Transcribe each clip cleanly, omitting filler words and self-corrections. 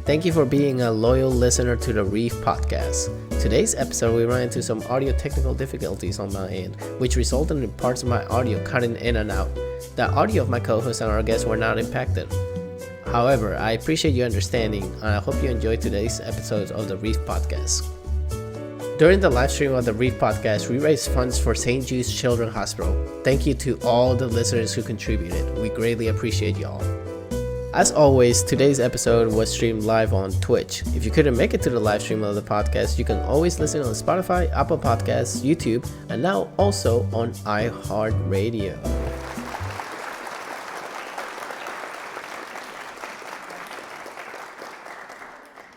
Thank you for being a loyal listener to the Reef Podcast. Today's episode, we ran into some audio technical difficulties on my end, which resulted in parts of my audio cutting in and out. The audio of my co-host and our guests were not impacted. However, I appreciate your understanding, and I hope you enjoyed today's episode of the Reef Podcast. During the live stream of the Reef Podcast, we raised funds for St. Jude's Children's Hospital. Thank you to all the listeners who contributed. We greatly appreciate y'all. As always, today's episode was streamed live on Twitch. If you couldn't make it to the live stream of the podcast, you can always listen on Spotify, Apple Podcasts, YouTube, and now also on iHeartRadio.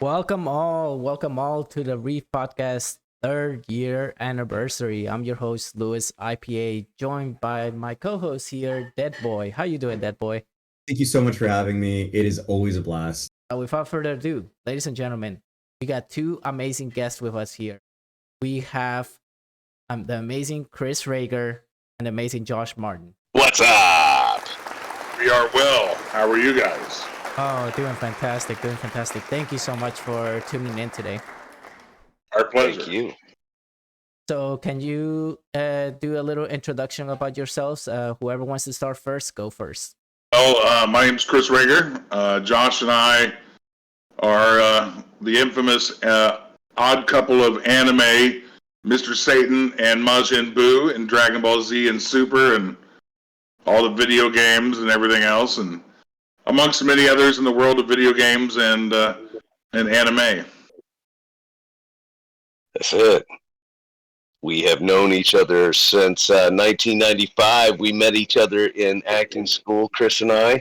Welcome all to the Reef Podcast third year anniversary. I'm your host, LuisIpa, joined by my co-host here, Deadboy. How you doing, Deadboy? Thank you so much for having me. It is always a blast. Without further ado, ladies and gentlemen, we got two amazing guests with us here. We have the amazing Chris Rager and the amazing Josh Martin. What's up? We are well. How are you guys? Oh, doing fantastic. Thank you so much for tuning in today. Our pleasure. Thank you. So can you do a little introduction about yourselves? Whoever wants to start first, go first. Well, my name's Chris Rager. Josh and I are the infamous odd couple of anime, Mr. Satan and Majin Buu in Dragon Ball Z and Super and all the video games and everything else, and amongst many others in the world of video games and anime. That's it. We have known each other since 1995. We met each other in acting school, Chris and I.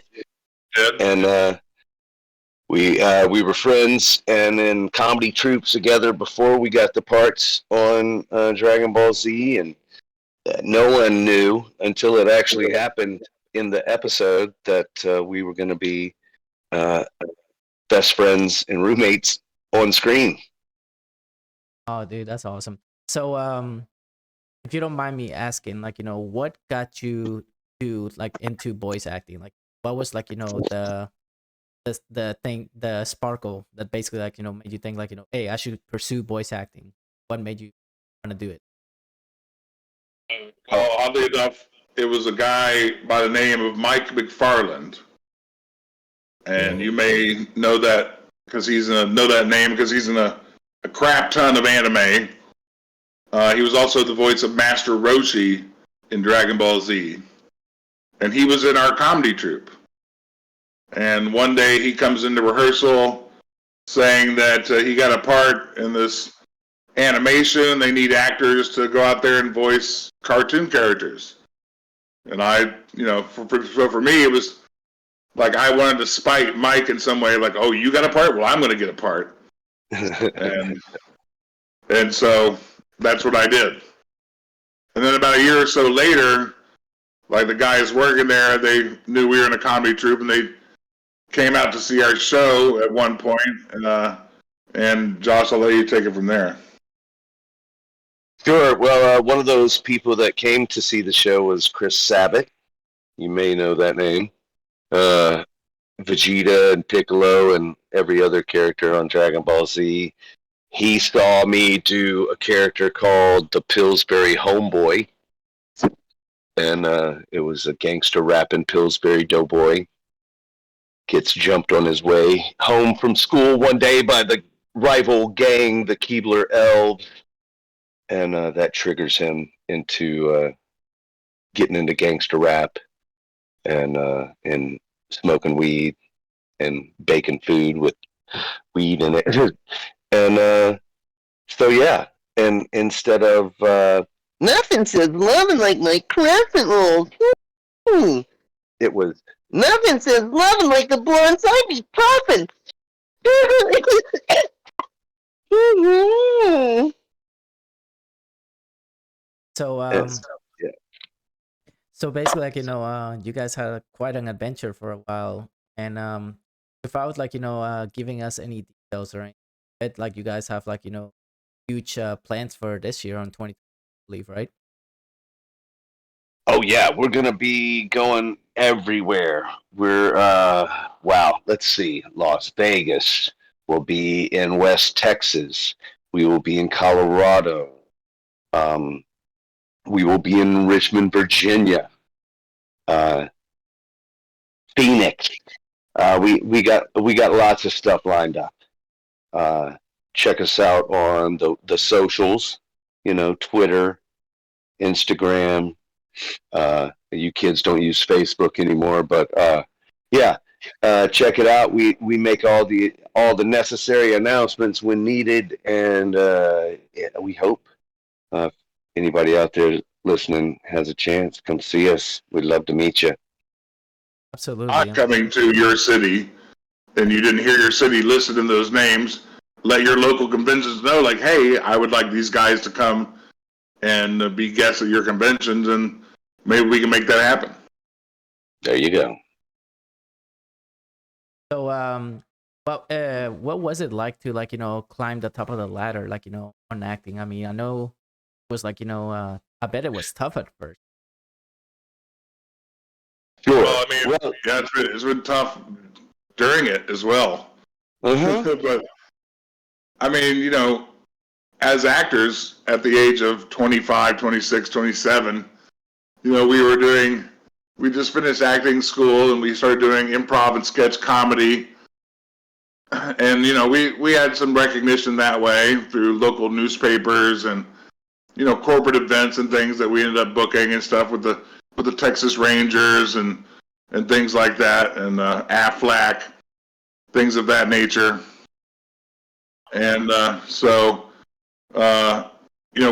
Good. And we were friends and in comedy troupes together before we got the parts on Dragon Ball Z. And no one knew until it actually happened in the episode that we were going to be best friends and roommates on screen. Oh, dude, that's awesome. So, if you don't mind me asking, what got you to into voice acting? What was the thing, the sparkle that basically made you think hey, I should pursue voice acting? What made you want to do it? Well, oddly enough, it was a guy by the name of Mike McFarland, and you may know that because he's in a crap ton of anime. He was also the voice of Master Roshi in Dragon Ball Z, and he was in our comedy troupe. And one day he comes into rehearsal saying that he got a part in this animation. They need actors to go out there and voice cartoon characters. And I, for me, it was like I wanted to spite Mike in some way, like, oh, you got a part? Well, I'm going to get a part. and so that's what I did. And then about a year or so later, the guys working there, they knew we were in a comedy troupe, and they came out to see our show at one point. And Josh, I'll let you take it from there. Sure. Well, one of those people that came to see the show was Chris Sabat. You may know that name. Vegeta and Piccolo and every other character on Dragon Ball Z. He saw me do a character called the Pillsbury Homeboy. And it was a gangster rapping Pillsbury doughboy. Gets jumped on his way home from school one day by the rival gang, the Keebler Elves. And that triggers him into getting into gangster rap and smoking weed and baking food with weed in it. And so, yeah. And instead of nothing says loving like my crescent rolls. It was nothing says loving like the blondes I be popping. So, Yeah. so basically, you guys had quite an adventure for a while, and without giving us any details or anything, you guys have huge plans for this year on 2020, I believe, right? Oh yeah, we're gonna be going everywhere. We're let's see, Las Vegas. We'll be in West Texas. We will be in Colorado. We will be in Richmond, Virginia. Phoenix. We got lots of stuff lined up. Check us out on the socials. Twitter, Instagram. You kids don't use Facebook anymore, but yeah, check it out. We make all the necessary announcements when needed, and we hope anybody out there listening has a chance, come see us. We'd love to meet you. Absolutely. Not coming to your city, and you didn't hear your city listed in those names. Let your local conventions know, like, hey, I would like these guys to come and be guests at your conventions, and maybe we can make that happen. There you go. So, what was it like to climb the top of the ladder, on acting? I mean, I know it was I bet it was tough at first. Sure. Well, I mean, yeah, it's been tough during it as well. But I mean, as actors at the age of 25, 26, 27, we just finished acting school and we started doing improv and sketch comedy. And, we had some recognition that way through local newspapers and, corporate events and things that we ended up booking and stuff with the Texas Rangers and things like that, and Aflac, things of that nature. And so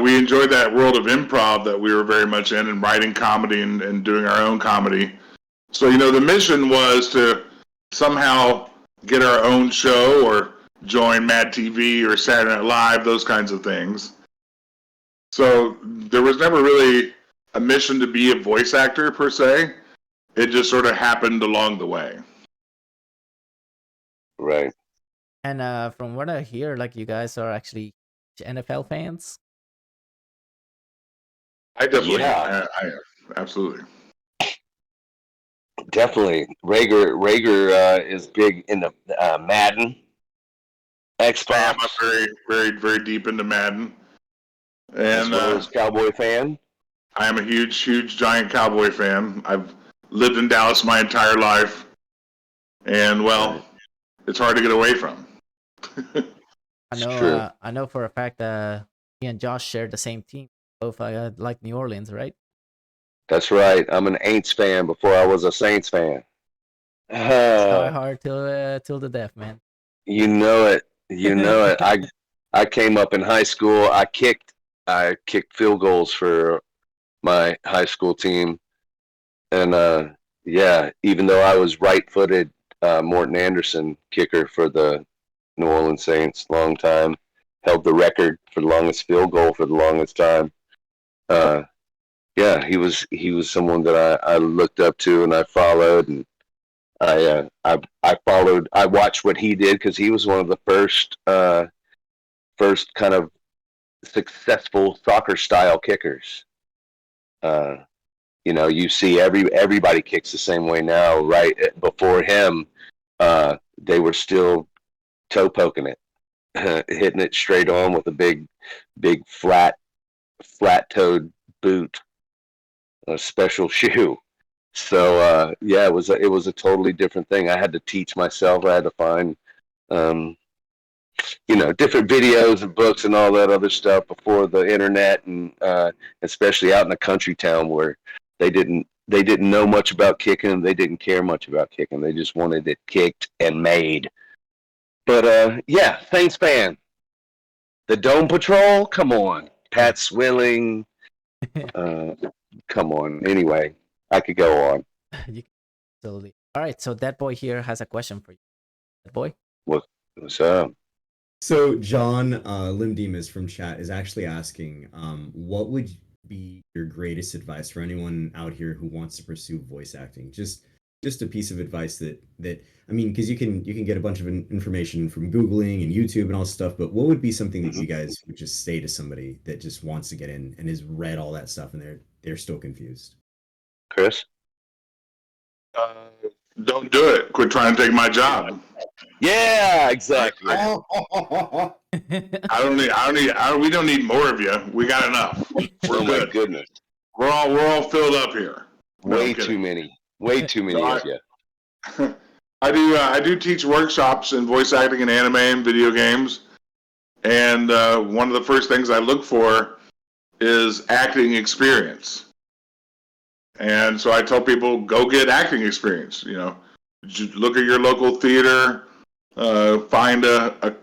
we enjoyed that world of improv that we were very much in, and writing comedy and doing our own comedy. So, the mission was to somehow get our own show or join Mad TV or Saturday Night Live, those kinds of things. So there was never really a mission to be a voice actor per se. It just sort of happened along the way. Right. And from what I hear, you guys are actually NFL fans. I definitely, Yeah. I am, absolutely. Definitely. Rager is big into Madden, Xbox. I'm very, very, very deep into Madden. As And well as Cowboy fan. I am a huge, huge, giant Cowboy fan. I've lived in Dallas my entire life. And, well, it's hard to get away from. I know for a fact that me and Josh share the same team. Both like New Orleans, right? That's right. I'm an Aints fan before I was a Saints fan. Die hard till the death, man. You know it. I came up in high school. I kicked field goals for my high school team, and even though I was right-footed, Morton Anderson, kicker for the New Orleans Saints, long time, held the record for the longest field goal for the longest time. He was someone that I looked up to and I followed, and I watched what he did because he was one of the first kind of successful soccer style kickers. You see everybody kicks the same way now, right? Before him, they were still toe poking it, hitting it straight on with a big flat toed boot, a special shoe. So it was a totally different thing. I had to teach myself. I had to find different videos and books and all that other stuff before the internet, and especially out in a country town where they didn't know much about kicking. They didn't care much about kicking. They just wanted it kicked and made. But Saints fan. The Dome Patrol, come on. Pat Swilling, come on. Anyway, I could go on. Absolutely. All right, so that boy here has a question for you. That boy? What's up? So John Limdemus from chat is actually asking, what would be your greatest advice for anyone out here who wants to pursue voice acting? Just a piece of advice that I mean, because you can get a bunch of information from Googling and YouTube and all stuff, but what would be something that you guys would just say to somebody that just wants to get in and has read all that stuff and they're still confused? Chris? Don't do it. Quit trying to take my job. Yeah, exactly. We don't need more of you. We got enough. We're Oh good. my goodness. We're all filled up here. Way too many. Way too many of you. I do teach workshops in voice acting and anime and video games. And one of the first things I look for is acting experience. And so I tell people, go get acting experience. You know, look at your local theater, find a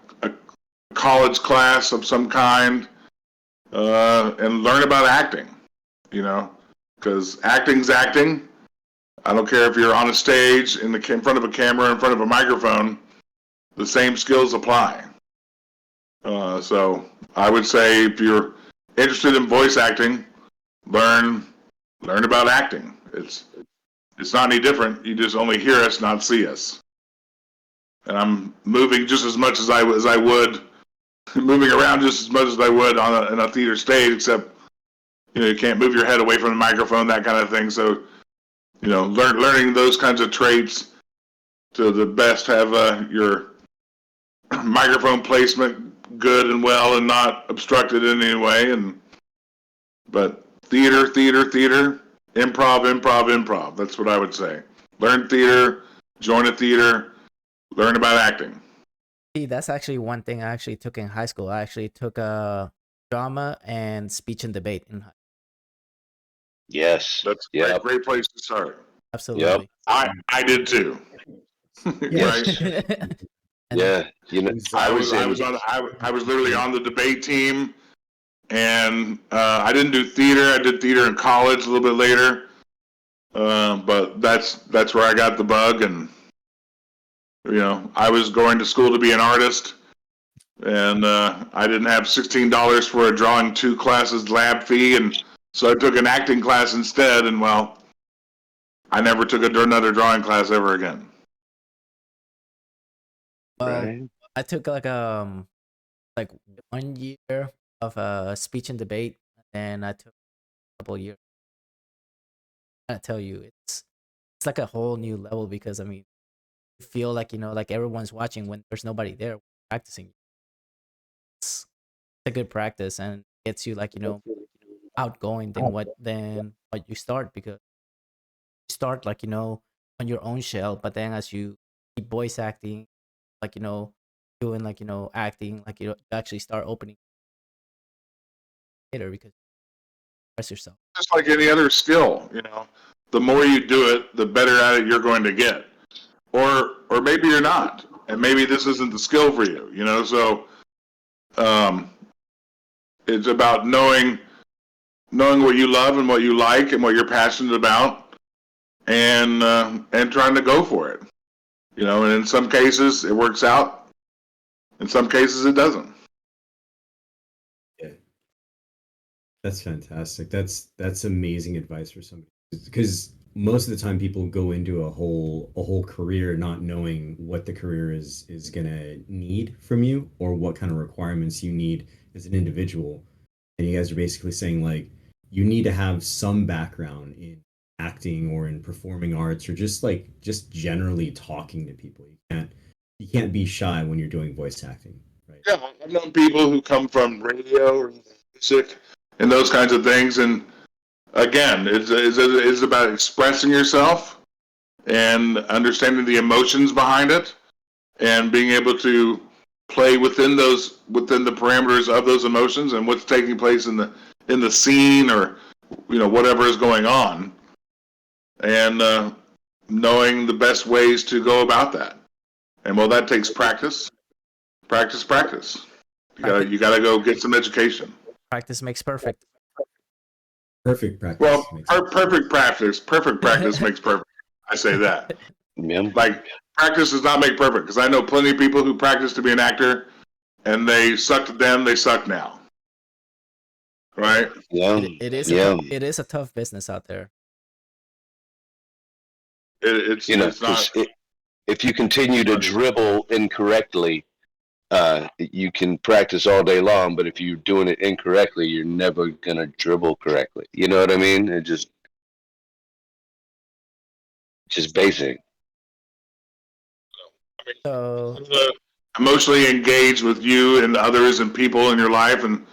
college class of some kind, and learn about acting. You know, because acting's acting. I don't care if you're on a stage, in front of a camera, in front of a microphone. The same skills apply. So I would say if you're interested in voice acting, learn about acting. It's not any different. You just only hear us, not see us. And I'm moving just as much as I would, moving around just as much as I would in a theater stage, except you can't move your head away from the microphone, that kind of thing. So learning those kinds of traits to the best, have your microphone placement good and well and not obstructed in any way. But theater, improv. That's what I would say. Learn theater, join a theater, learn about acting. See, that's actually one thing I actually took in high school. I actually took drama and speech and debate in high school. Yes. That's a great place to start. Absolutely. Yep. I did too. Right. Yeah. I was literally on the debate team, and I didn't do theater. I did theater in college a little bit later, but that's where I got the bug. And I was going to school to be an artist, and I didn't have $16 for a drawing 2 classes lab fee, and so I took an acting class instead. And I never took another drawing class ever again. Right. I took like 1 year of speech and debate, and I took a couple of years. I tell you, it's like a whole new level, because you feel like like everyone's watching when there's nobody there practicing. It's a good practice, and gets you outgoing than what you start, because you start on your own shell, but then as you keep voice acting, doing acting, you actually start opening later, because you express yourself. Just like any other skill, the more you do it, the better at it you're going to get. Or maybe you're not, and maybe this isn't the skill for you. So it's about knowing what you love and what you like and what you're passionate about, and trying to go for it. And in some cases it works out, in some cases it doesn't. Yeah, that's fantastic. That's amazing advice for somebody, because most of the time people go into a whole career not knowing what the career is gonna need from you, or what kind of requirements you need as an individual. And you guys are basically saying you need to have some background in acting or in performing arts, or just generally talking to people. You can't be shy when you're doing voice acting, right? Yeah, I've known people who come from radio or music and those kinds of things, and again, it's about expressing yourself and understanding the emotions behind it, and being able to play within the parameters of those emotions and what's taking place in the scene, or whatever is going on, and knowing the best ways to go about that. And that takes practice. You gotta go get some education. Practice makes perfect. Perfect practice. Well, perfect practice makes perfect. I say that. Yeah. Practice does not make perfect, because I know plenty of people who practice to be an actor, and they sucked then, they suck now. Right? Yeah. It is a tough business out there. It's not. If you continue to dribble incorrectly, you can practice all day long, but if you're doing it incorrectly, you're never gonna dribble correctly. You know what I mean? It just basic. So Emotionally engage with you and others and people in your life and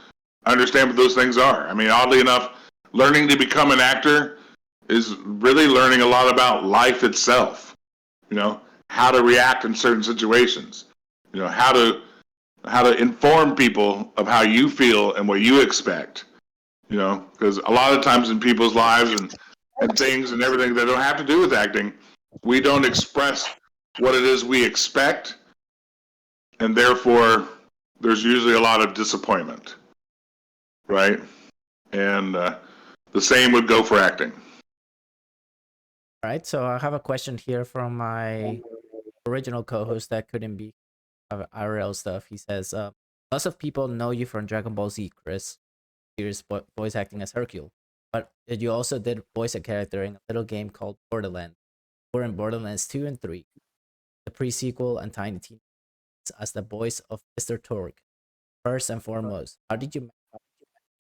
understand what those things are. I mean, oddly enough, learning to become an actor is really learning a lot about life itself. You know, how to react in certain situations. You know, how to inform people of how you feel and what you expect. You know, because a lot of times in people's lives and things and everything that don't have to do with acting, we don't express what it is we expect, and therefore there's usually a lot of disappointment, right? And the same would go for acting. right, so I have a question here from my original co-host that couldn't be IRL stuff. He says, lots of people know you from Dragon Ball Z, Chris. Here's voice acting as Hercule, but you also did voice a character in a little game called Borderlands, or in Borderlands 2 and 3, the pre-sequel, and Tiny Tina as the voice of Mr. Torgue. First and foremost, how did you manage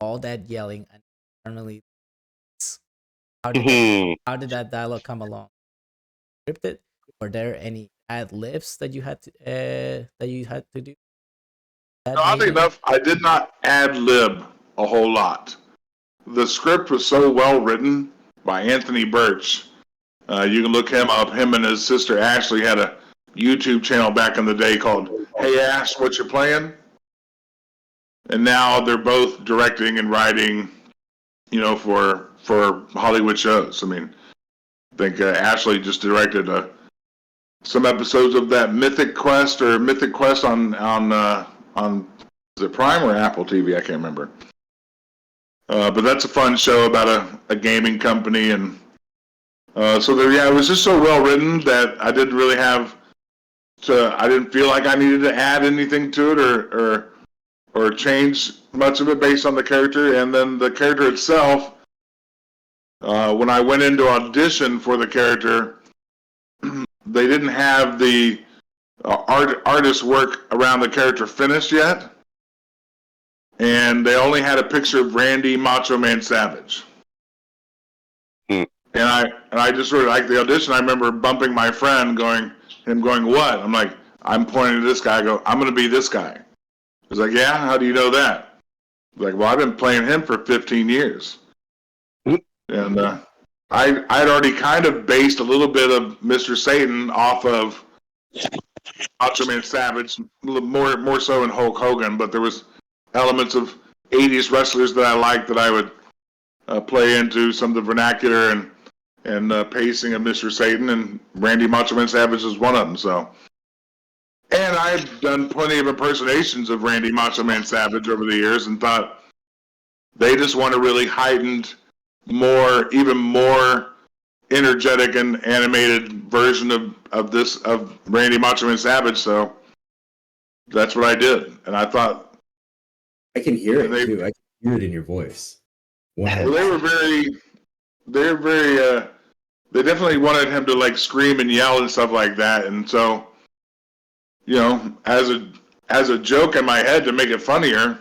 all that yelling and internally? How did that dialogue come along? Scripted? Were there any ad libs that you had to do? Oddly enough, I did not ad lib a whole lot. The script was so well written by Anthony Birch. You can look him up. Him and his sister Ashley had a YouTube channel back in the day called Hey Ash, What You Playing? And now they're both directing and writing, you know, for Hollywood shows. I mean, I think Ashley just directed some episodes of that Mythic Quest on is it Prime or Apple TV? I can't remember. But that's a fun show about a gaming company, and so it was just so well written that I didn't really I didn't feel like I needed to add anything to it or change much of it based on the character. And then the character itself, when I went into audition for the character, they didn't have the artist work around the character finished yet, and they only had a picture of Randy Macho Man Savage. And I just sort of like the audition. I remember bumping my friend, going, what? I'm like, I'm pointing to this guy. I go, I'm going to be this guy. He's like, yeah, how do you know that? I was like, well, I've been playing him for 15 years. And I'd already kind of based a little bit of Mr. Satan off of Macho Man Savage, more so in Hulk Hogan, but there was elements of 80s wrestlers that I liked that I would play into, some of the vernacular and pacing of Mr. Satan, and Randy Macho Man Savage is one of them. So, and I've done plenty of impersonations of Randy Macho Man Savage over the years, and thought they just want a really heightened, even more energetic and animated version of Randy Macho Man Savage. So that's what I did, and I thought I can hear it too. I can hear it in your voice. Wow. Well, they definitely wanted him to like scream and yell and stuff like that, and so, you know, as a joke in my head to make it funnier,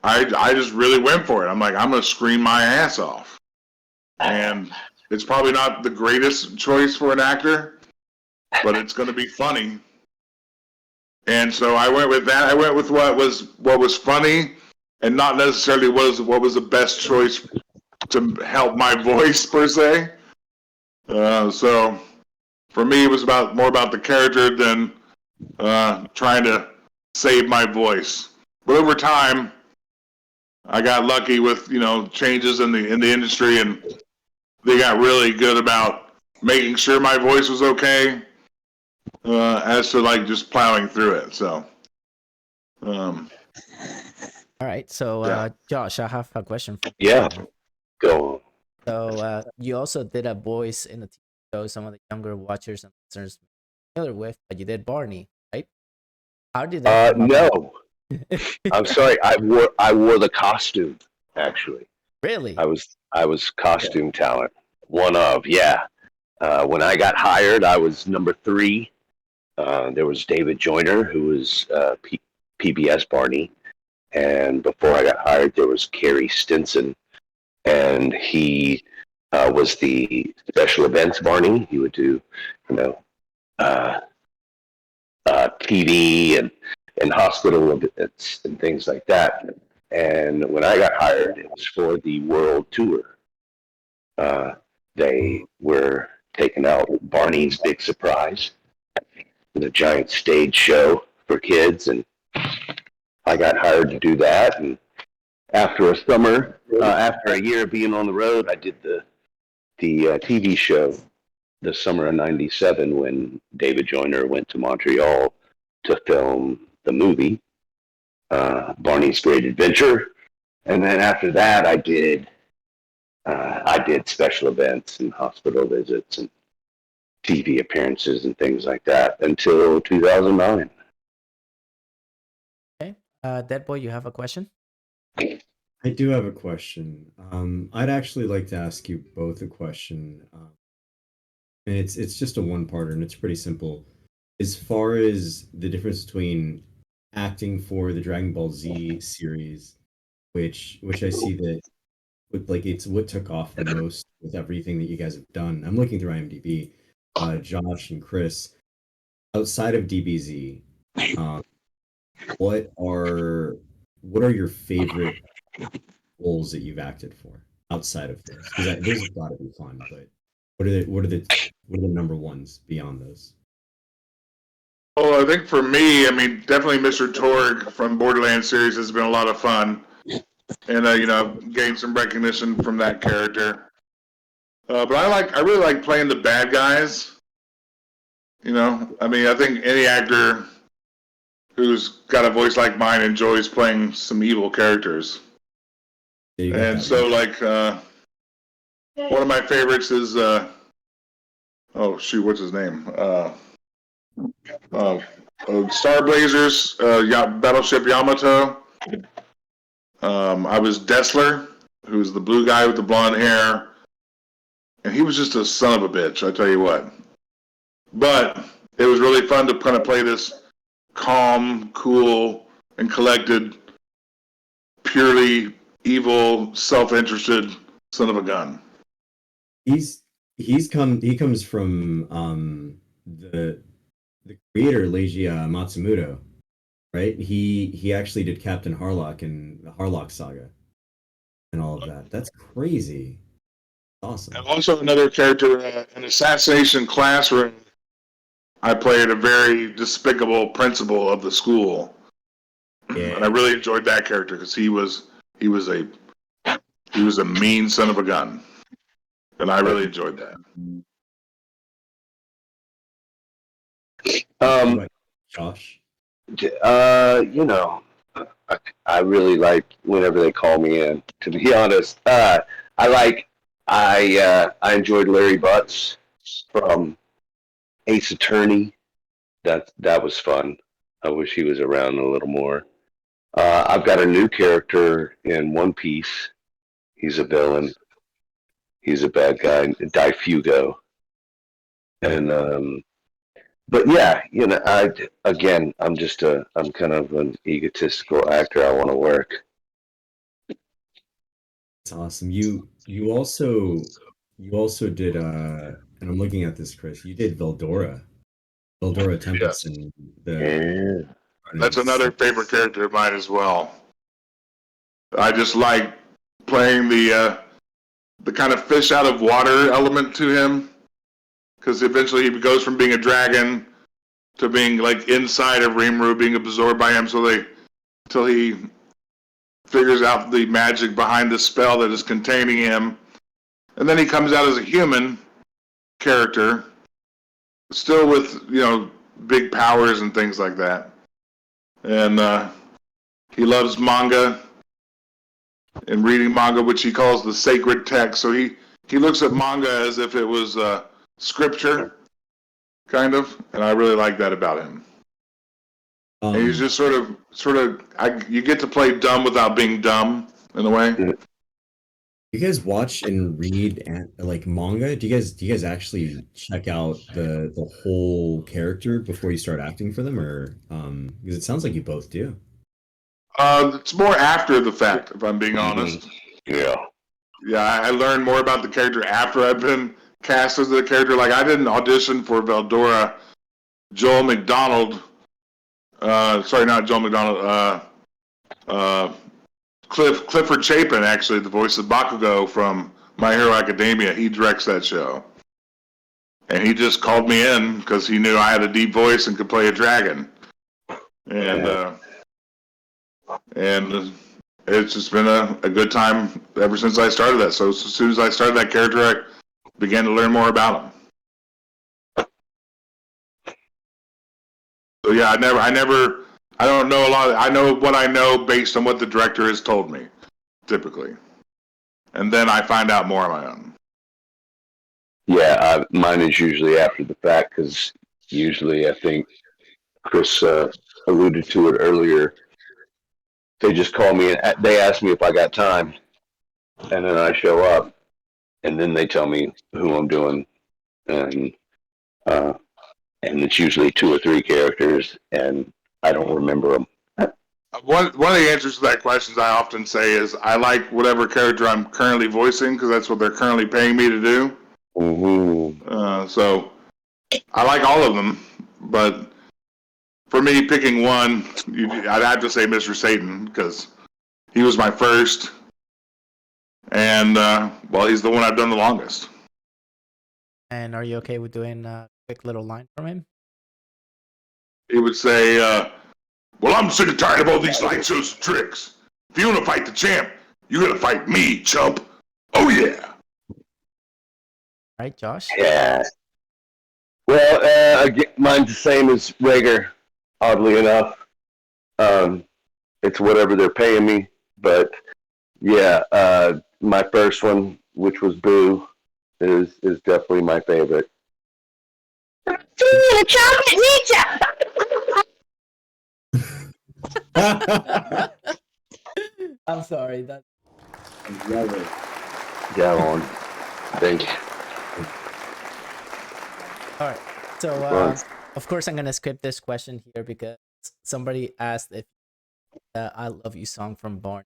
I just really went for it. I'm like, I'm gonna scream my ass off, and it's probably not the greatest choice for an actor, but it's gonna be funny. And so I went with that. I went with what was funny, and not necessarily what was the best choice to help my voice per se. So for me, it was more about the character than trying to save my voice. But over time, I got lucky with changes in the industry, and they got really good about making sure my voice was okay, as to like just plowing through it. So. All right, so Josh, I have a question for you. Yeah, go. So you also did a voice in the TV show some of the younger watchers and listeners familiar with, but you did Barney, right? How did that come no. about? I'm sorry. I wore the costume, actually. Really? I was costume talent. One of, yeah. When I got hired, I was number 3. There was David Joyner, who was PBS Barney. And before I got hired, there was Kerry Stinson, and he was the special events Barney. He would do, TV and hospital visits and things like that. And when I got hired, it was for the world tour. They were taking out Barney's Big Surprise, the giant stage show for kids, and I got hired to do that. And after a summer, after a year being on the road, I did the TV show the summer of '97 when David Joyner went to Montreal to film the movie Barney's Great Adventure. And then after that, I did special events and hospital visits and TV appearances and things like that until 2009. Okay. Deadboy, you have a question? I do have a question. I'd actually like to ask you both a question. And it's just a one-parter, and it's pretty simple. As far as the difference between acting for the Dragon Ball Z series, which I see that it's what took off the most with everything that you guys have done. I'm looking through IMDb. Josh and Chris, outside of DBZ, what are your favorite roles that you've acted for outside of this? Because those have got to be fun, but what are the number ones beyond those? Well, I think for me, I mean, definitely Mr. Torgue from Borderlands series has been a lot of fun, and gained some recognition from that character. But I really like playing the bad guys. I mean, I think any actor who's got a voice like mine enjoys playing some evil characters. And so, one of my favorites is what's his name? Star Blazers, Battleship Yamato. I was Dessler, who's the blue guy with the blonde hair, and he was just a son of a bitch, I tell you what. But it was really fun to kind of play this calm, cool, and collected, purely evil, self-interested son of a gun. He comes from the creator Leiji Matsumoto, right? He actually did Captain Harlock in the Harlock saga and all of that. That's crazy. Awesome. And also another character in Assassination Classroom. I played a very despicable principal of the school, and I really enjoyed that character because he was a mean son of a gun, and I really enjoyed that. Josh, I really like whenever they call me in. To be honest, I enjoyed Larry Butts from Ace Attorney. That was fun. I wish he was around a little more. I've got a new character in One Piece. He's a villain. He's a bad guy, Daifugo. And but yeah, I'm kind of an egotistical actor. I want to work. it's awesome. You also did and I'm looking at this, Chris. You did Veldora Tempest, and That's another favorite character of mine as well. I just like playing the kind of fish out of water element to him, because eventually he goes from being a dragon to being like inside of Rimuru, being absorbed by him, till he figures out the magic behind the spell that is containing him, and then he comes out as a human character, still with big powers and things like that. And he loves manga and reading manga, which he calls the sacred text. So he looks at manga as if it was scripture, kind of, and I really like that about him. And he's just sort of you get to play dumb without being dumb in a way. You guys watch and read manga? Do you guys actually check out the whole character before you start acting for them, or because it sounds like you both do? It's more after the fact, if I'm being honest. Yeah, I learned more about the character after I've been cast as the character. Like, I didn't audition for Veldora. Joel McDonald, sorry, not Joel McDonald. Clifford Chapin, actually, the voice of Bakugo from My Hero Academia. He directs that show. And he just called me in because he knew I had a deep voice and could play a dragon. And it's just been a good time ever since I started that. So as soon as I started that character, I began to learn more about him. So yeah, I don't know a lot. I know what I know based on what the director has told me, typically. And then I find out more on my own. Yeah, mine is usually after the fact because usually I think Chris alluded to it earlier. They just call me and they ask me if I got time, and then I show up, and then they tell me who I'm doing, and it's usually 2 or 3 characters, and I don't remember them. One of the answers to that question I often say is I like whatever character I'm currently voicing because that's what they're currently paying me to do. Mm-hmm. So I like all of them, but for me, picking one, I'd have to say Mr. Satan because he was my first, and he's the one I've done the longest. And are you okay with doing a quick little line from him? He would say, well, I'm sick and tired of all these light shows and tricks. If you want to fight the champ, you gotta fight me, chump. Oh, yeah. Right, Josh? Yeah. Well, mine's the same as Rager, oddly enough. It's whatever they're paying me. But, yeah, my first one, which was Boo, is definitely my favorite. Chocolate pizza! I'm sorry. That. I love it. Yeah, on. Thank you. All right. So, of course, I'm going to skip this question here because somebody asked if I Love You song from Born.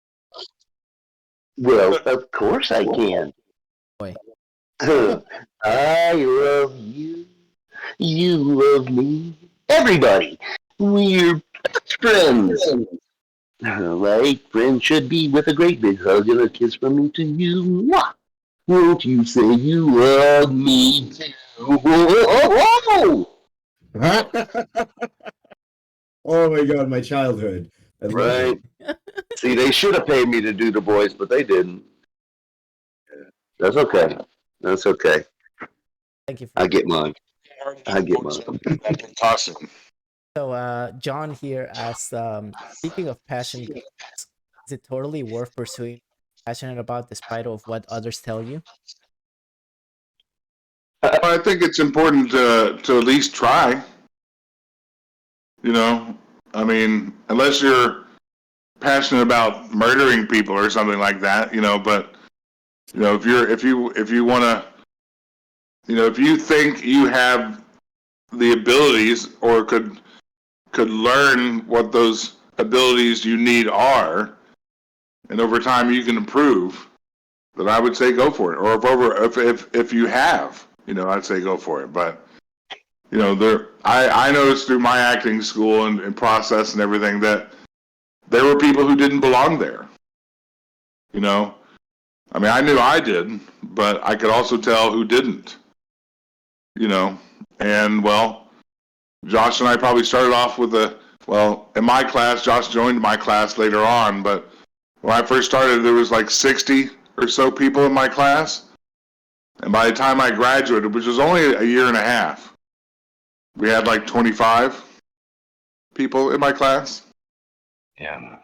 Well, of course I can. Boy. I love you. You love me. Everybody. We're best friends. Like friends should be, with a great big hug and a kiss from me to you. Mwah! Won't you say you love me too? Oh my god, my childhood. I love Right. it. See, they should have paid me to do the voice, but they didn't. That's okay. That's okay. Thank you. I get mine. I get mine. Awesome. So, John here asks, speaking of passion, is it totally worth pursuing passionate about despite of what others tell you? I think it's important to at least try. You know, I mean, unless you're passionate about murdering people or something like that, you know. But you know, if you want to, you know, if you think you have the abilities or could learn what those abilities you need are, and over time you can improve, then I would say go for it. Or if you have, you know, I'd say go for it. But you know, I noticed through my acting school and process and everything that there were people who didn't belong there. You know, I mean, I knew I did, but I could also tell who didn't. You know, and well, Josh and I probably started off with in my class, Josh joined my class later on, but when I first started, there was like 60 or so people in my class. And by the time I graduated, which was only a year and a half, we had like 25 people in my class. Yeah.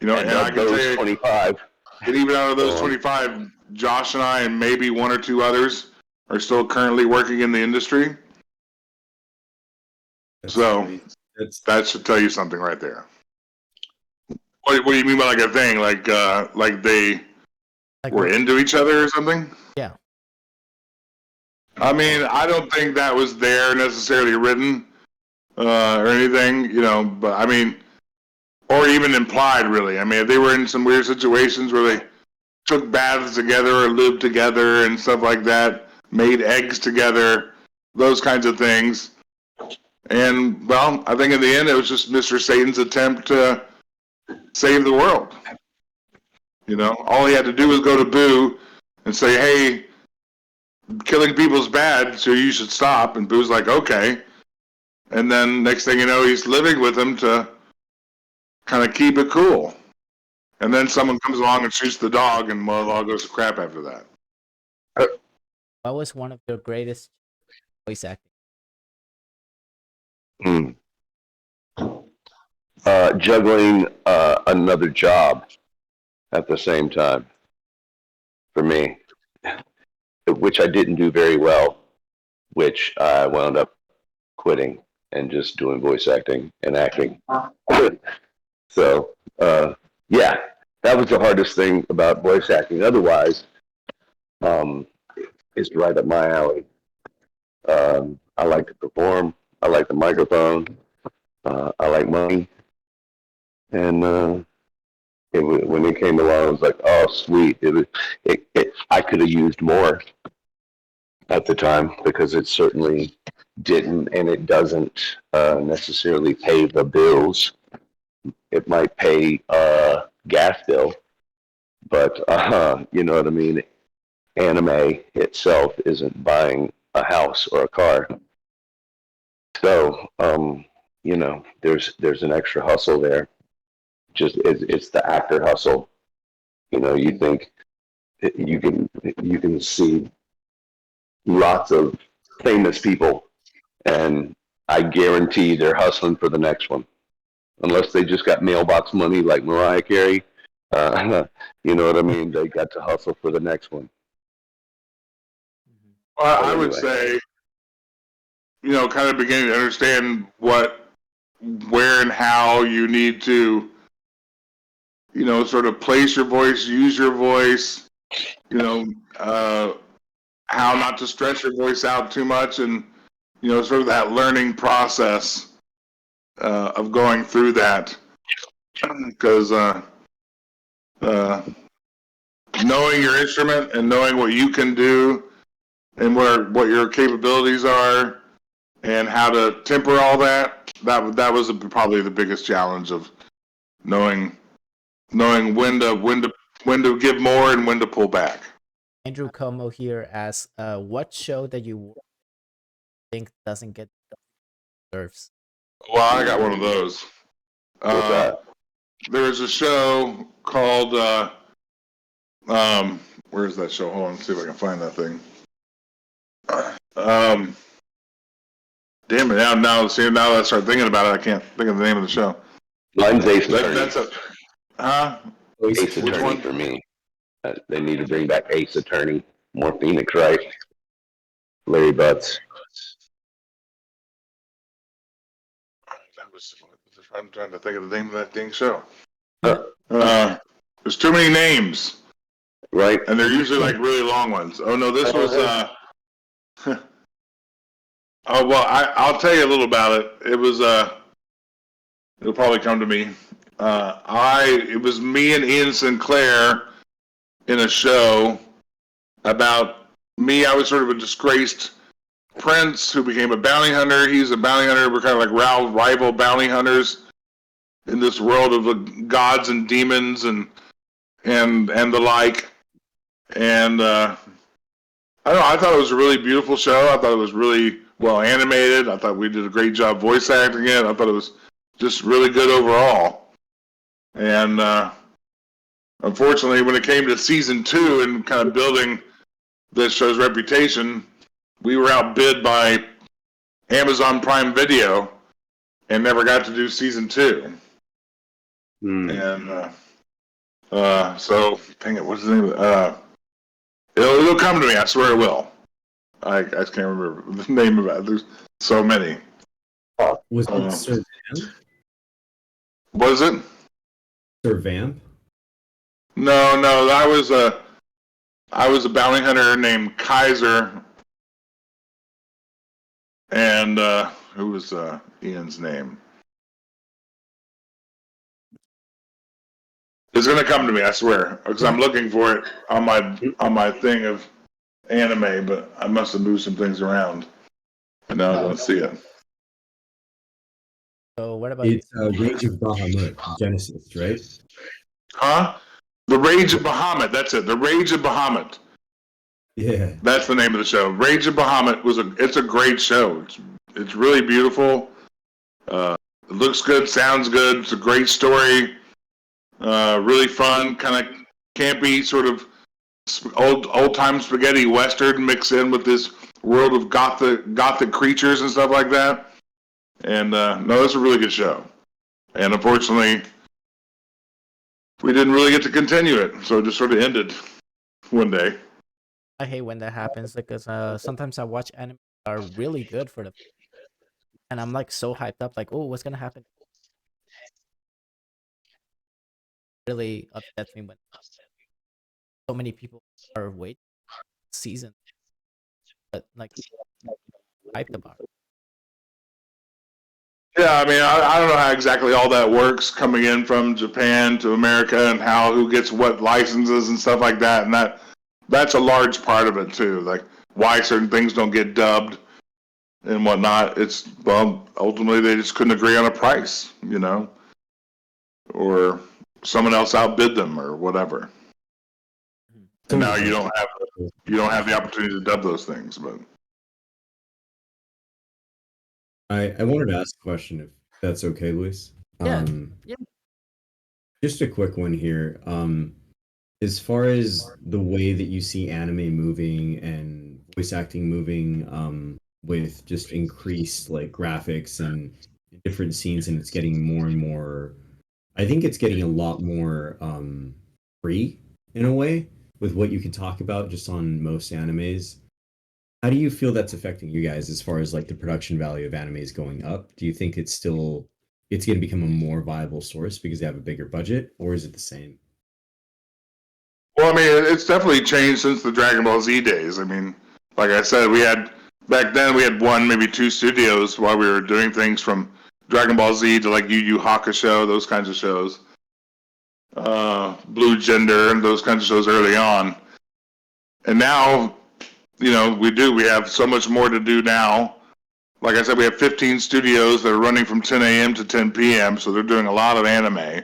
You know, and I can tell you, 25. and even out of those 25, Josh and I and maybe 1 or 2 others are still currently working in the industry. That should tell you something right there. What do you mean by like a thing? Like they were into each other or something? Yeah. I mean, I don't think that was there necessarily written or anything, you know, but I mean, or even implied really. I mean, they were in some weird situations where they took baths together or lived together and stuff like that, made eggs together, those kinds of things. And, well, I think in the end it was just Mr. Satan's attempt to save the world. You know, all he had to do was go to Boo and say, hey, killing people's bad, so you should stop. And Boo's like, okay. And then next thing you know, he's living with him to kind of keep it cool. And then someone comes along and shoots the dog, and well, it all goes to crap after that. What was one of your greatest voice acting? Juggling another job at the same time for me, which I didn't do very well, which I wound up quitting and just doing voice acting and acting. So, yeah, that was the hardest thing about voice acting. Otherwise, it's right up my alley. I like to perform. I like the microphone. I like money. And when it came along, I was like, oh, sweet. I could have used more at the time because it certainly didn't, and it doesn't necessarily pay the bills. It might pay gas bill, but you know what I mean? Anime itself isn't buying a house or a car. So, you know, there's an extra hustle there. Just it's the actor hustle. You know, you think you can see lots of famous people, and I guarantee they're hustling for the next one, unless they just got mailbox money like Mariah Carey. You know what I mean? They got to hustle for the next one. Well, I would say, you know, kind of beginning to understand where and how you need to, you know, sort of place your voice, use your voice, you know, how not to stress your voice out too much, and, you know, sort of that learning process of going through that. Because knowing your instrument and knowing what you can do and what your capabilities are and how to temper all that was probably the biggest challenge of knowing when to give more and when to pull back. Andrew Como here asks, what show that you think doesn't get deserves? Well, I got one of those. What's that? There is a show called where's that show? Hold on, see if I can find that thing. Damn it! Now that I start thinking about it, I can't think of the name of the show. Mine's Ace Attorney. That's Ace Attorney for me. They need to bring back Ace Attorney. More Phoenix, right? Larry Butts. I'm trying to think of the name of that dang show. Huh. There's too many names. Right. And they're usually like really long ones. Oh no, this was oh well, I'll tell you a little about it. It was it'll probably come to me. It was me and Ian Sinclair in a show about me. I was sort of a disgraced prince who became a bounty hunter. He's a bounty hunter. We're kind of like rival bounty hunters in this world of gods and demons and the like. And I don't know. I thought it was a really beautiful show. I thought it was really well animated. I thought we did a great job voice acting it. I thought it was just really good overall. And unfortunately, when it came to season 2 and kind of building this show's reputation, we were outbid by Amazon Prime Video and never got to do season 2. And so, dang it, what's the name of it? It'll come to me, I swear it will. I just can't remember the name of it. There's so many. Was it Sir Vamp? What is it? Sir Vamp? No, I was a bounty hunter named Kaiser. And who was Ian's name? It's gonna come to me, I swear, because I'm looking for it on my thing of anime, but I must have moved some things around, and now I don't see it. So what about you? It's Rage of Bahamut, Genesis, right? Huh? The Rage of Bahamut. That's it. The Rage of Bahamut. Yeah. That's the name of the show. Rage of Bahamut it's a great show. It's really beautiful. It looks good, sounds good. It's a great story. Really fun, kind of campy, sort of old time spaghetti western mixed in with this world of gothic creatures and stuff like that. And no, it's a really good show. And unfortunately, we didn't really get to continue it, so it just sort of ended one day. I hate when that happens because sometimes I watch anime that are really good for the, and I'm like so hyped up, like, oh, what's gonna happen? Really upsets me when so many people are waiting season, but like hyped about it. Yeah, I mean, I don't know how exactly all that works coming in from Japan to America and who gets what licenses and stuff like that, and that's a large part of it too. Like why certain things don't get dubbed and whatnot. It's ultimately they just couldn't agree on a price, or someone else outbid them or whatever. And now you don't have the opportunity to dub those things, but. I wanted to ask a question, if that's okay, Luis. Yeah. Just a quick one here. As far as the way that you see anime moving and voice acting moving, with just increased like graphics and different scenes, and it's getting more and more. I think it's getting a lot more free in a way with what you can talk about just on most animes. How do you feel that's affecting you guys as far as like the production value of anime is going up? Do you think it's going to become a more viable source because they have a bigger budget, or is it the same? Well, I mean, it's definitely changed since the Dragon Ball Z days. I mean, like I said, back then we had one, maybe two studios while we were doing things from Dragon Ball Z to like Yu Yu Hakusho, those kinds of shows. Blue Gender and those kinds of shows early on. And now, we have so much more to do now. Like I said, we have 15 studios that are running from 10 a.m. to 10 p.m., so they're doing a lot of anime.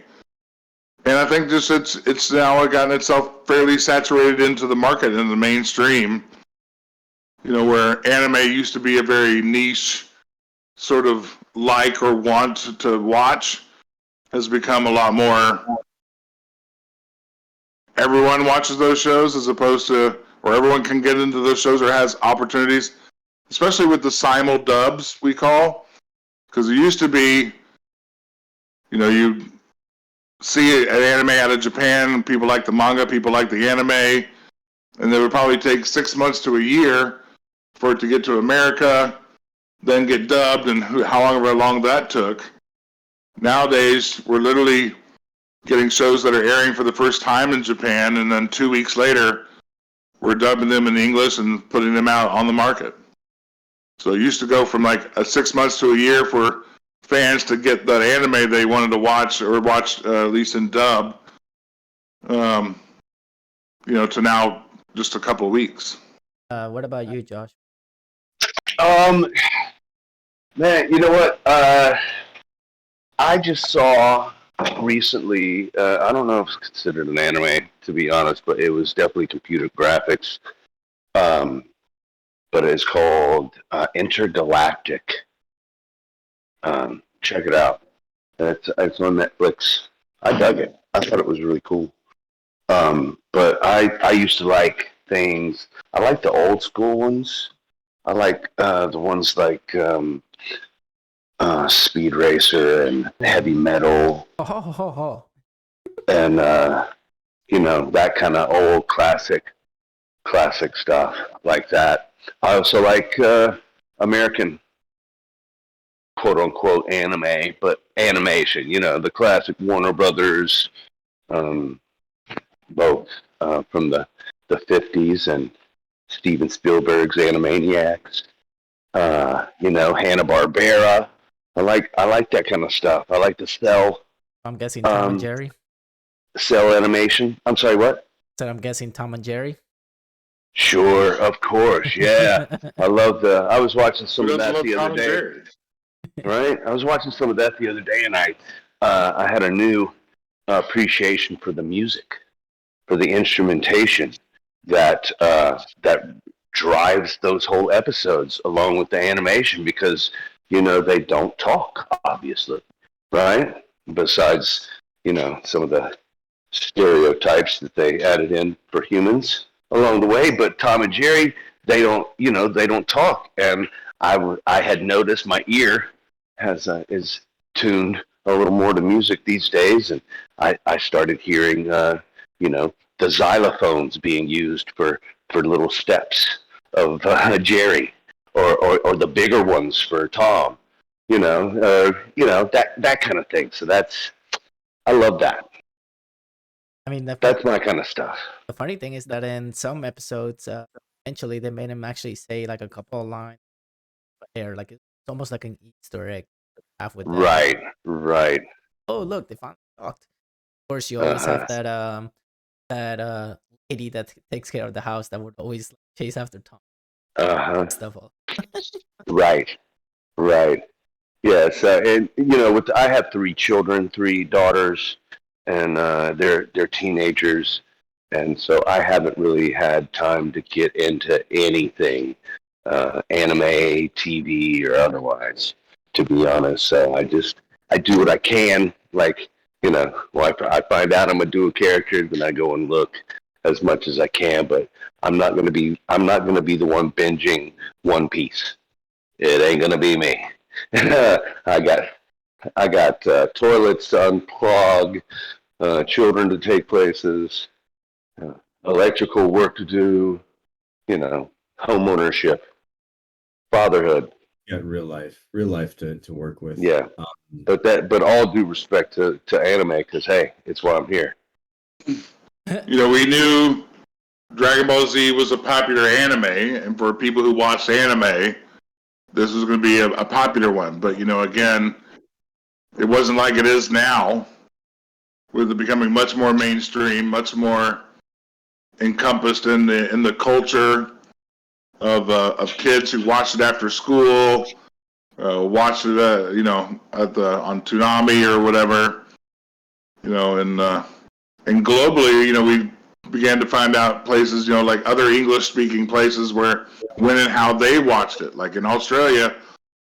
And I think just it's now gotten itself fairly saturated into the market, in the mainstream, where anime used to be a very niche sort of like or want to watch, has become a lot more. Everyone watches those shows as opposed to, or everyone can get into those shows or has opportunities, especially with the simul dubs we call, because it used to be, you see an anime out of Japan, people like the manga, people like the anime, and it would probably take 6 months to a year for it to get to America, then get dubbed, and however long that took. Nowadays, we're literally getting shows that are airing for the first time in Japan, and then 2 weeks later, we're dubbing them in English and putting them out on the market. So it used to go from like 6 months to a year for fans to get that anime they wanted to watch or watch at least in dub, to now just a couple of weeks. What about you, Josh? Man, you know what? I just saw recently, I don't know if it's considered an anime, to be honest, but it was definitely computer graphics. But it's called Intergalactic. Check it out. It's on Netflix. I dug it. I thought it was really cool. But I used to like things. I like the old school ones. I like the ones like Speed Racer and Heavy Metal. And that kind of old classic stuff like that. I also like American quote unquote anime, but animation, the classic Warner Brothers, both from the 50s, and Steven Spielberg's Animaniacs, Hanna-Barbera. I like that kind of stuff. I like the Cell. I'm guessing Tom and Jerry. Cell animation. I'm sorry, what? So I'm guessing Tom and Jerry. Sure, of course, yeah. I was watching some of that the other day. Right? I was watching some of that the other day, and I had a new appreciation for the music, for the instrumentation that drives those whole episodes along with the animation, because they don't talk, obviously, right? Besides some of the stereotypes that they added in for humans along the way, but Tom and Jerry, they don't talk, and I had noticed my ear is tuned a little more to music these days, and I started hearing the xylophones being used for little steps of Jerry, or the bigger ones for Tom, that kind of thing. So I love that. I mean, That's my kind of stuff. the funny thing is that in some episodes, eventually they made him actually say like a couple of lines there, like it's almost like an Easter egg half with that. Right. Oh, look, they finally talked. Of course, you always have Uh-huh. that lady that takes care of the house that would always chase after Tom Uh-huh. and stuff. Right. Yes, and I have three children, three daughters, and they're teenagers, and so I haven't really had time to get into anything, anime, TV, or otherwise, to be honest. So I do what I can, like I find out I'm gonna do a character, then I go and look as much as I can, but I'm not gonna be the one binging One Piece. It ain't gonna be me. I got toilets to unclog, children to take places, electrical work to do, home ownership, fatherhood. Yeah, real life to work with. Yeah, but all due respect to anime, because hey, it's why I'm here. We knew Dragon Ball Z was a popular anime, and for people who watched anime, this was going to be a popular one. But again, it wasn't like it is now, with it becoming much more mainstream, much more encompassed in the culture of kids who watched it after school, watched it on Toonami or whatever, and globally, we began to find out places, like other English-speaking places when and how they watched it. Like in Australia,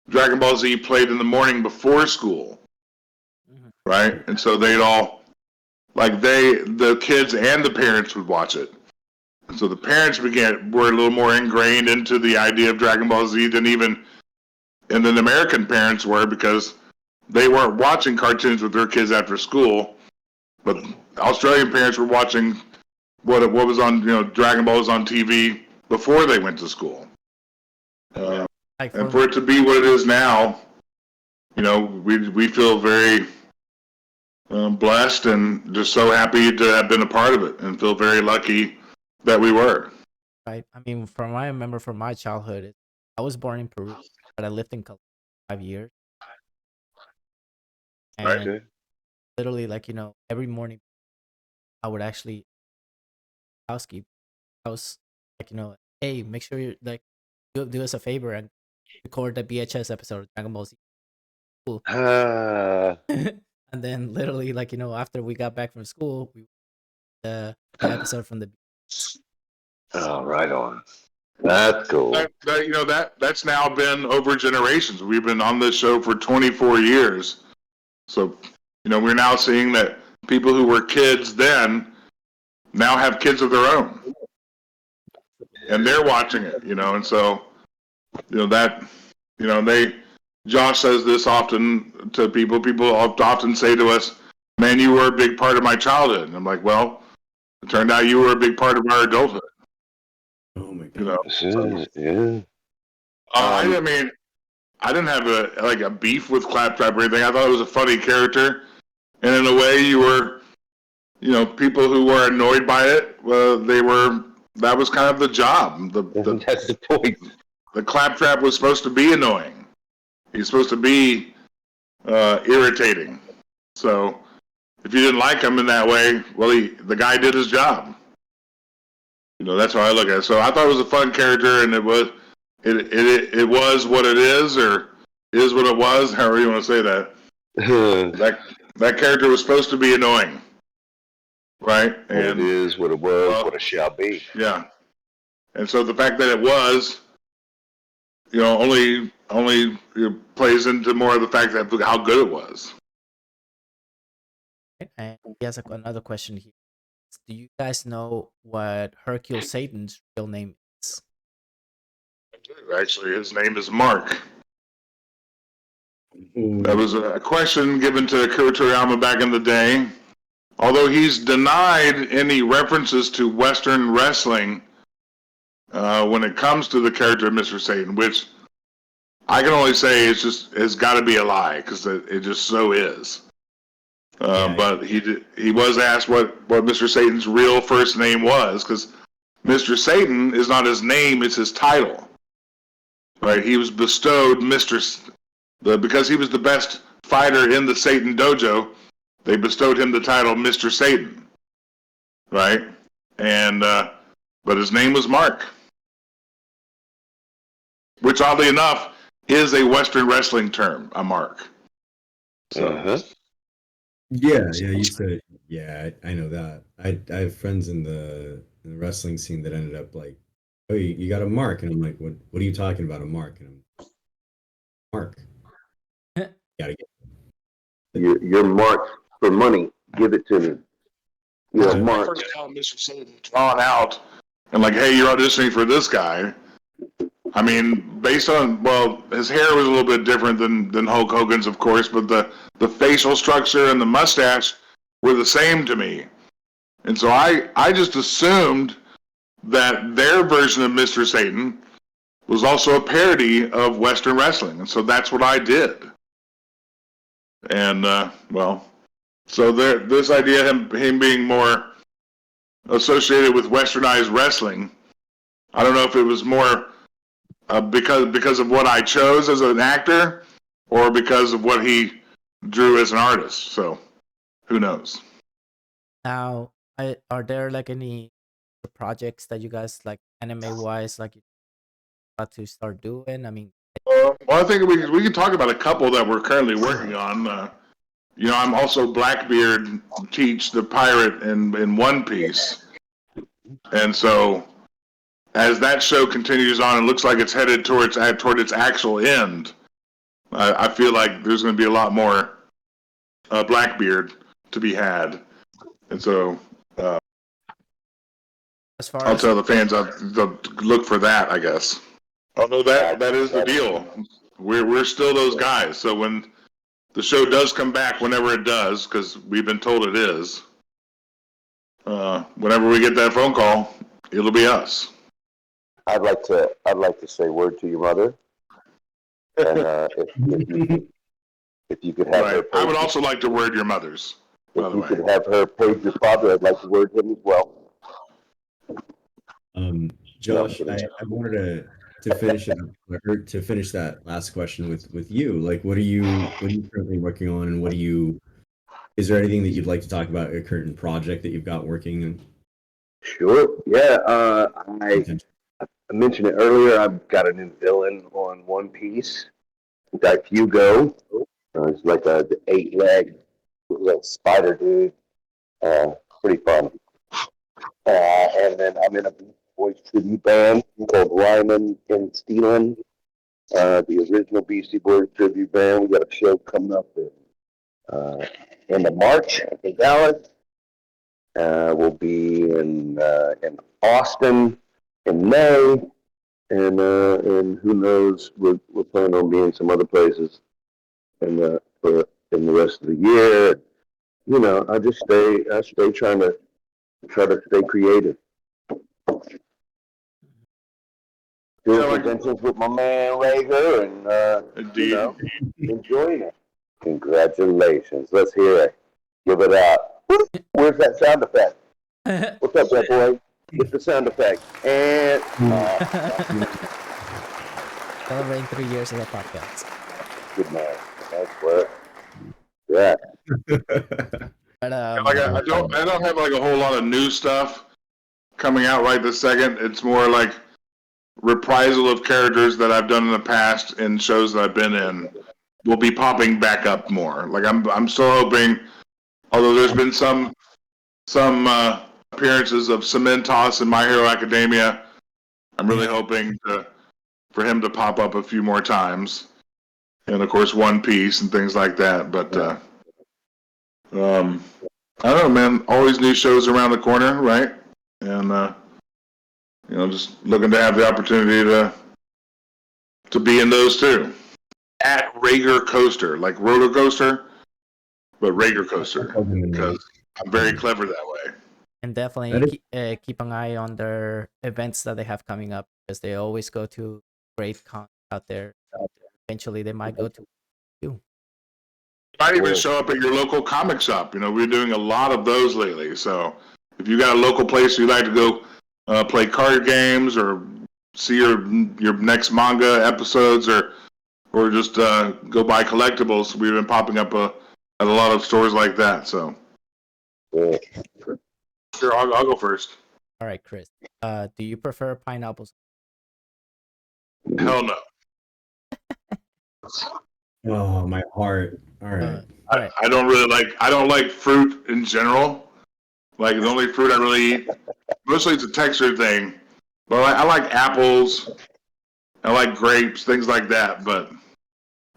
Dragon Ball Z played in the morning before school, right? And so they'd all, the kids and the parents would watch it. And so the parents were a little more ingrained into the idea of Dragon Ball Z and then American parents were, because they weren't watching cartoons with their kids after school, but Australian parents were watching what was on, Dragon Ball was on TV before they went to school. And for it to be what it is now, we feel very blessed and just so happy to have been a part of it, and feel very lucky that we were. Right. I mean, from what I remember from my childhood, I was born in Peru, but I lived in Colombia for 5 years. And Right. literally, every morning I would actually housekeep house, hey, make sure you do us a favor and record the BHS episode of Dragon Ball Z. Cool. And then literally, after we got back from school, we the episode from the Oh, right on. That's cool. That's now been over generations. We've been on this show for 24 years. So, we're now seeing that people who were kids then now have kids of their own. And they're watching it, and so, Josh says this often to people. People often say to us, man, you were a big part of my childhood. And I'm like, well, it turned out you were a big part of our adulthood. Oh my god. Yeah. I didn't have a beef with Claptrap or anything. I thought it was a funny character, and in a way, you were, people who were annoyed by it. That was kind of the job. That's the point. The Claptrap was supposed to be annoying. He's supposed to be irritating. So if you didn't like him in that way, well, the guy did his job. That's how I look at it. So I thought it was a fun character, and it was what it is, or is what it was, however you want to say that. that character was supposed to be annoying, right? And it is what it was, what it shall be. Yeah, and so the fact that it was, only plays into more of the fact that how good it was. And he has another question here. Do you guys know what Hercule Satan's real name is? Actually, his name is Mark. That was a question given to Akira Toriyama back in the day. Although he's denied any references to Western wrestling when it comes to the character of Mr. Satan, which I can only say it's got to be a lie because it just so is. But he was asked what Mr. Satan's real first name was, because Mr. Satan is not his name; it's his title. Right? He was bestowed because he was the best fighter in the Satan dojo. They bestowed him the title Mr. Satan. Right? And but his name was Mark, which oddly enough is a Western wrestling term, a mark. So. Yeah, you said, I know that. I have friends in the wrestling scene that ended up like, oh, you got a mark, and I'm like, what are you talking about, a mark? And I'm, Mark, gotta get your mark for money. Give it to me. You're a mark. First time Mr. Satan drawn out and like, hey, you're auditioning for this guy. I mean, based on, his hair was a little bit different than Hulk Hogan's, of course, but the facial structure and the mustache were the same to me. And so I just assumed that their version of Mr. Satan was also a parody of Western wrestling. And so that's what I did. And, so this idea of him being more associated with Westernized wrestling, I don't know if it was more because of what I chose as an actor, or because of what he drew as an artist. So, who knows? Now, are there like any projects that you guys like anime-wise, like about to start doing? I mean, I think we can talk about a couple that we're currently working on. I'm also Blackbeard, Teach the pirate in One Piece, and so. As that show continues on and looks like it's headed toward its actual end, I feel like there's going to be a lot more Blackbeard to be had. And so I'll tell the fans to look for that, I guess. Oh, no, that is the deal. We're still those guys. So when the show does come back, whenever it does, because we've been told it is, whenever we get that phone call, it'll be us. I'd like to say word to your mother, and if you could have her. I would also like to word your mother's. If you could have her page your father, I'd like to word him as well. Josh, I wanted to finish it, or to finish that last question with you. Like, what are you currently working on, and is there anything that you'd like to talk about, a current project that you've got working? Sure. Yeah. I mentioned it earlier. I've got a new villain on One Piece. We've got Hugo. It's like the 8-leg little spider dude. Pretty fun. And then I'm in a Beastie Boys tribute band called Ryman and Steelin. The original Beastie Boys tribute band. We got a show coming up in March in Dallas. We'll be in Austin in May, and who knows, we're planning on being some other places in the rest of the year. I stay trying to stay creative. Doing conventions with my man Rager, and enjoying it. Congratulations! Let's hear it. Give it up. Where's that sound effect? What's up, that boy? It's the sound effect. And celebrating 3 years of the podcast. Good man. Nice work. Yeah. But, I don't have like a whole lot of new stuff coming out right this second. It's more like reprisal of characters that I've done in the past in shows that I've been in will be popping back up more. Like I'm still hoping, although there's been some appearances of Cementos in My Hero Academia, I'm really hoping for him to pop up a few more times, and of course One Piece and things like that. But I don't know, man. Always new shows around the corner, right? And just looking to have the opportunity to be in those too. At Rager Coaster, like roller coaster, but Rager Coaster, because I'm very clever that way. And definitely keep an eye on their events that they have coming up, because they always go to great con out there. Eventually, they might go to you. Might even show up at your local comic shop. We're doing a lot of those lately. So if you got a local place you like to go play card games or see your next manga episodes, or just go buy collectibles, we've been popping up at a lot of stores like that. So sure, I'll go first. All right, Chris. Do you prefer pineapples? Hell no. Oh, my heart. All right. All right. I don't like fruit in general. Like, the only fruit I really eat, mostly it's a texture thing. But I like apples. I like grapes, things like that. But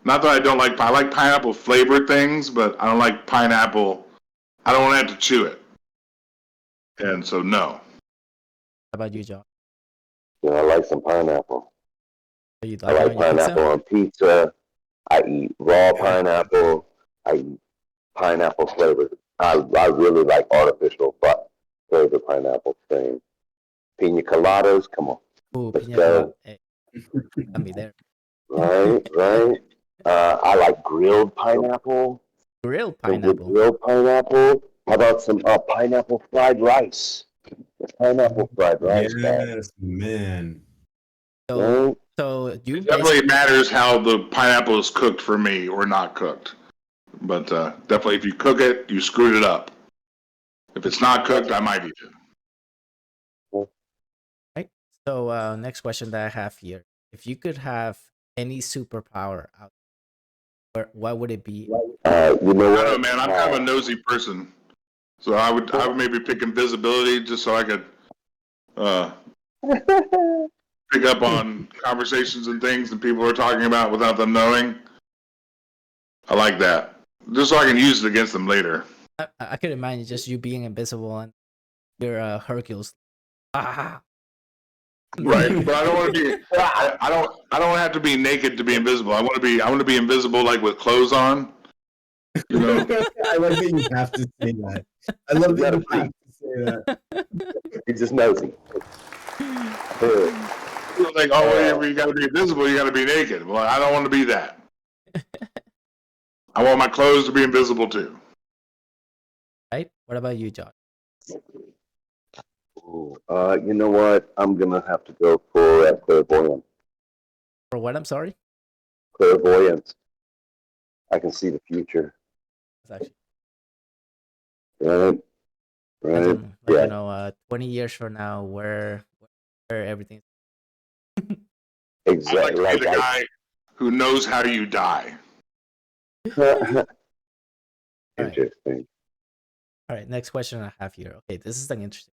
not that I like pineapple flavored things, but I don't like pineapple. I don't want to have to chew it. And so, no. How about you, John? Yeah, I like some pineapple. You I like pineapple on pizza. I eat raw pineapple. I eat pineapple flavored. I really like artificial flavored pineapple thing. Pina coladas, come on. Ooh, let's pina go. colada. Hey, got me there. Right. I like grilled pineapple. Grilled With pineapple. grilled pineapple. How about some pineapple fried rice? Pineapple fried rice. Yes, man. So you It definitely matters how the pineapple is cooked for me or not cooked. But definitely, if you cook it, you screwed it up. If it's not cooked, I might eat it. Right. So next question that I have here: if you could have any superpower out there, what would it be? You know what? I don't know, man. I'm kind of a nosy person, so I would maybe pick invisibility just so I could pick up on conversations and things that people are talking about without them knowing. I like that, just so I can use it against them later. I could imagine just you being invisible and you're Hercules. Ah. Right, but I don't want to be. I don't have to be naked to be invisible. I want to be invisible, like with clothes on. I love that you have to say that. I love that you have to say that. You're just nosy. Like, oh, whatever, you got to be invisible. You got to be naked. Well, I don't want to be that. I want my clothes to be invisible too. Right. What about you, John? Ooh, you know what? I'm gonna have to go for clairvoyance. For what? I'm sorry. Clairvoyance. I can see the future. That's actually. Right. Like, 20 years from now, where everything. Exactly. I'd like to be the guy who knows how you die. Interesting. All right. Next question I have here. Okay, this is interesting.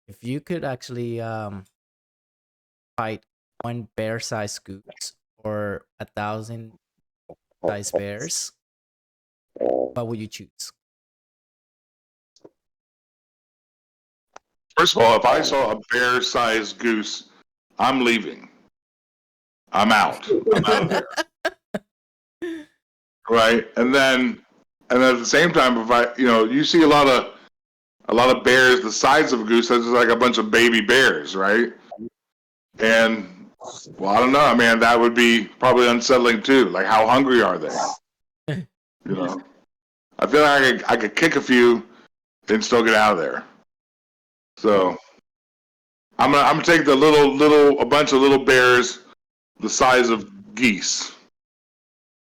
If you could actually fight one bear-sized goose or 1,000 sized bears, what would you choose? First of all, if I saw a bear-sized goose, I'm leaving. I'm out. I'm out of there. Right, and then at the same time, if you see a lot of bears the size of a goose, that's just like a bunch of baby bears, right? And well, I don't know, man. That would be probably unsettling too. Like, how hungry are they? I feel like I could kick a few and still get out of there. So I'm gonna take a bunch of little bears the size of geese,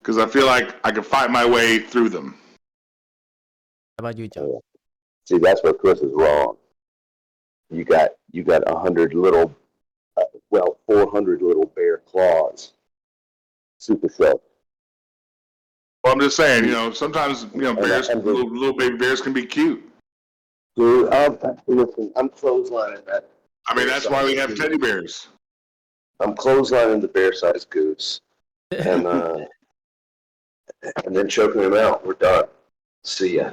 because I feel like I could fight my way through them. How about you, John? See, that's where Chris is wrong. You got 100 little well, 400 little bear claws. Super sharp. Well, I'm just saying, sometimes bears, And little baby bears can be cute. dude, listen, I'm clotheslining that. I mean, that's why we have teddy bears. I'm clotheslining the bear-sized goose, and then choking him out. We're done. See ya.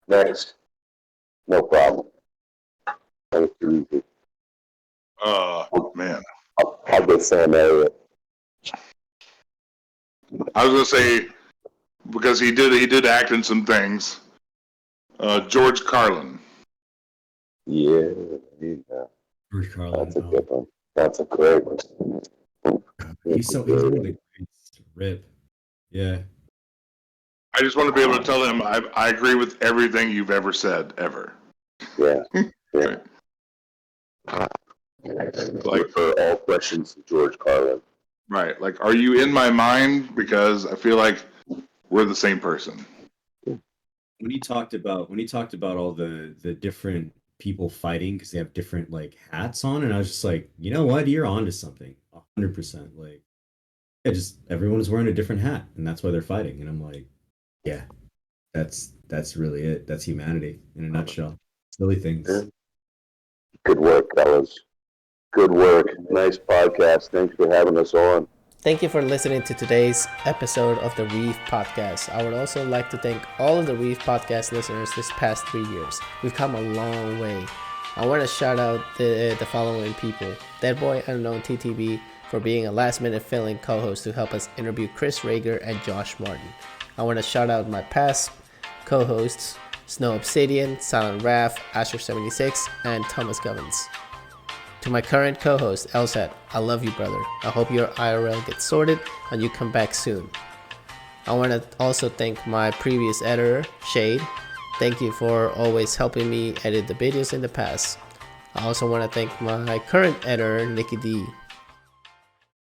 Next. No problem. Thank you. Man. I'll go Sam Elliott. I was gonna say, because he did act in some things. George Carlin. Yeah. George Carlin. That's a good one. That's a great one. He's one of the greats. Rip. Yeah. I just want to be able to tell him I agree with everything you've ever said, ever. Yeah. Yeah. Like, for all questions to George Carlin. right. Like, are you in my mind? Because I feel like we're the same person. When he talked about all the different people fighting because they have different like hats on, and I was just like, you know what, you're onto something, 100%. Like, yeah, just everyone is wearing a different hat, and that's why they're fighting. And I'm like, yeah, that's really it. That's humanity in a nutshell. Silly things. Yeah. Good work, fellas. Good work. Nice podcast. Thanks for having us on. Thank you for listening to today's episode of the Reef Podcast. I would also like to thank all of the Reef Podcast listeners this past 3 years. We've come a long way. I want to shout out the following people. DeadboyUnknown TTB for being a last-minute fill-in co-host to help us interview Chris Rager and Josh Martin. I want to shout out my past co-hosts, Snow Obsidian, Silent Raph, Asher76, and Thomas Govins. To my current co-host, Elset, I love you, brother. I hope your IRL gets sorted and you come back soon. I want to also thank my previous editor, Shade. Thank you for always helping me edit the videos in the past. I also want to thank my current editor, Nikki D.